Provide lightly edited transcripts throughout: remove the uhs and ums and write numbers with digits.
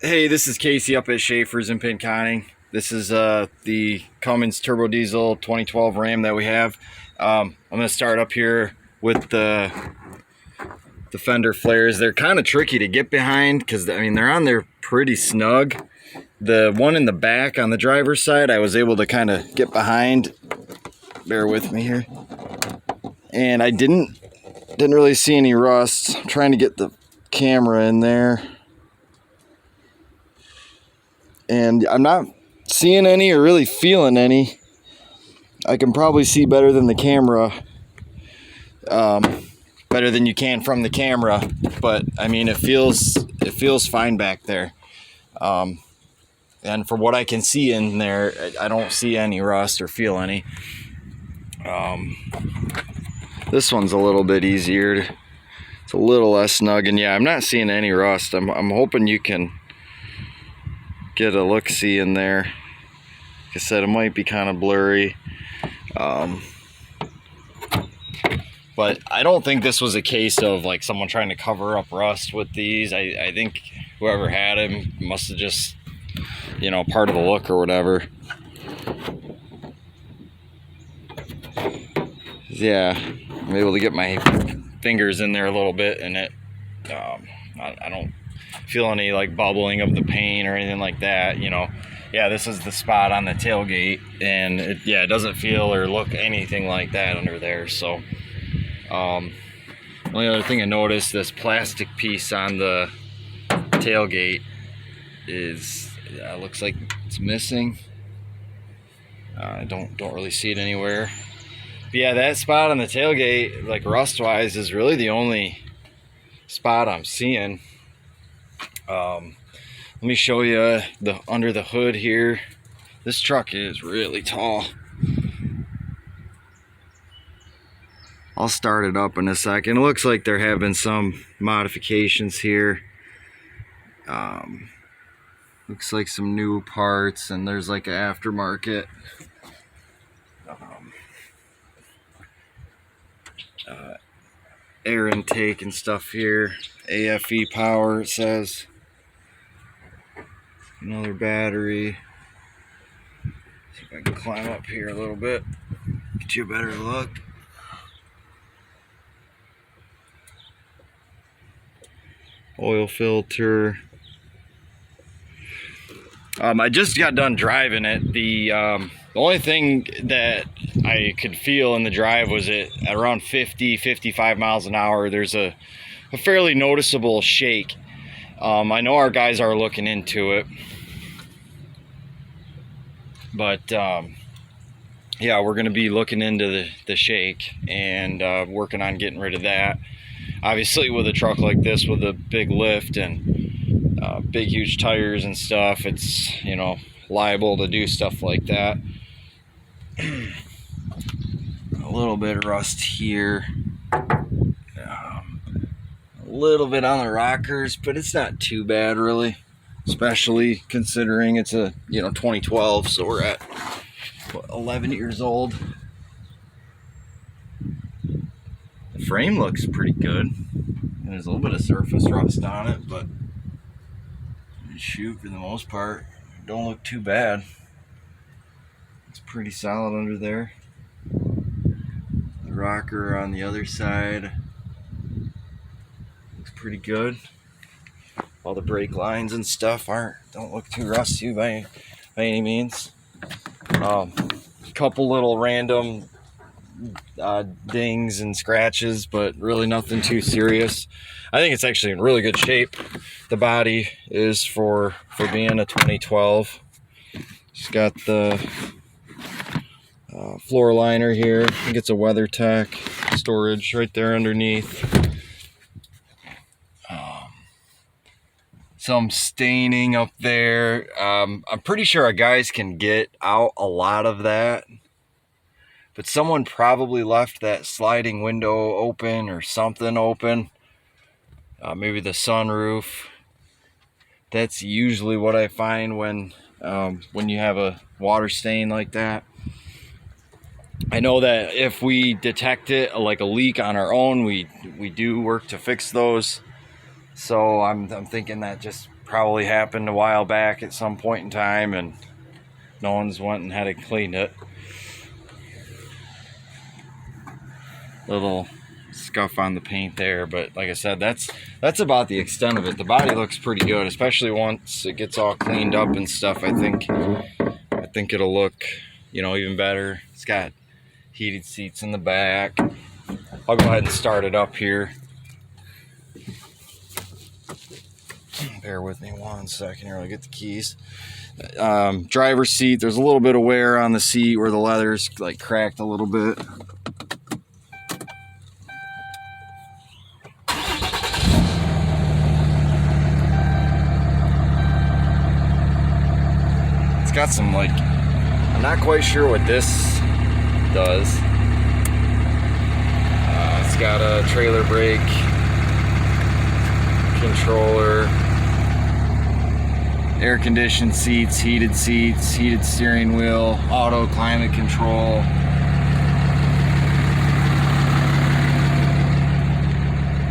Hey, this is Kasey up at Schafer's in Pinconning. This is the Cummins Turbo Diesel 2012 Ram that we have. I'm going to start up here with the fender flares. They're kind of tricky to get behind because, I mean, they're on there pretty snug. The one in the back on the driver's side, I was able to kind of get behind. Bear with me here. And I didn't really see any rust. I'm trying to get the camera in there. And I'm not seeing any or really feeling any. I can probably see better than the camera, better than you can from the camera. But I mean, it feels fine back there. And for what I can see in there, I don't see any rust or feel any. This one's a little bit easier. It's a little less snug, and yeah, I'm not seeing any rust. I'm hoping you can get a look-see in there. Like I said, it might be kind of blurry. But I don't think this was a case of like someone trying to cover up rust with these. I think whoever had him must have just, you know, part of the look or whatever. Yeah, I'm able to get my fingers in there a little bit, and it, I don't feel any like bubbling of the paint or anything like that, you know. Yeah, this is the spot on the tailgate, and it doesn't feel or look anything like that under there. So only other thing I noticed, this plastic piece on the tailgate is looks like it's missing. I don't really see it anywhere. But yeah, that spot on the tailgate, like rust wise, is really the only spot I'm seeing. Let me show you the under the hood here. This truck is really tall. I'll start it up in a second. It looks like there have been some modifications here. Looks like some new parts, and there's like an aftermarket air intake and stuff here. AFE power, it says. Another battery. See if I can climb up here a little bit, get you a better look. Oil filter. I just got done driving it. The only thing that I could feel in the drive was at around 50-55 miles an hour, there's a fairly noticeable shake. I know our guys are looking into it, but yeah, we're going to be looking into the shake and working on getting rid of that. Obviously, with a truck like this with a big lift and big huge tires and stuff, it's, you know, liable to do stuff like that. A little bit of rust here, a little bit on the rockers, but it's not too bad really, especially considering it's a, you know, 2012, so we're at what, 11 years old. The frame looks pretty good. There's a little bit of surface rust on it, but shoot, for the most part, don't look too bad. It's pretty solid under there. The rocker on the other side looks pretty good. All the brake lines and stuff don't look too rusty by any means. Couple little random dings and scratches, but really nothing too serious. I think it's actually in really good shape. The body is for being a 2012. It's got the floor liner here. I think it's a WeatherTech storage right there underneath. Some staining up there. I'm pretty sure our guys can get out a lot of that, but someone probably left that sliding window open or something open. Maybe the sunroof. That's usually what I find when you have a water stain like that. I know that if we detect it, like a leak on our own, we do work to fix those. So I'm thinking that just probably happened a while back at some point in time, and no one's went and had it cleaned it. Little scuff on the paint there, but like I said, that's about the extent of it. The body looks pretty good, especially once it gets all cleaned up and stuff. I think it'll look, you know, even better. It's got heated seats in the back. I'll go ahead and start it up here. Bear with me 1 second here. I'll get the keys. Driver's seat, there's a little bit of wear on the seat where the leather's like cracked a little bit. It's got some, like, I'm not quite sure what this does. It's got a trailer brake controller, air conditioned seats, heated steering wheel, auto climate control.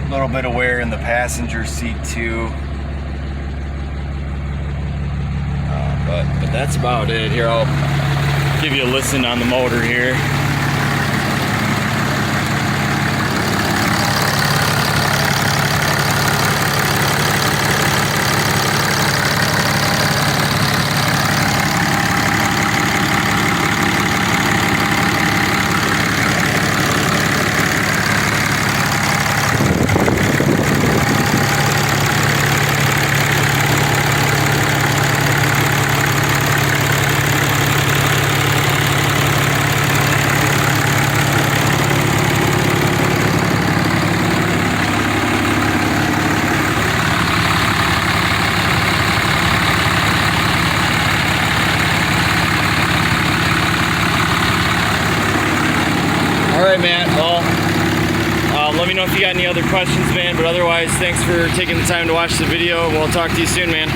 A little bit of wear in the passenger seat too. But that's about it. Here, I'll give you a listen on the motor here. Alright, Matt, well, let me know if you got any other questions, man, but otherwise, thanks for taking the time to watch the video. We'll talk to you soon, man.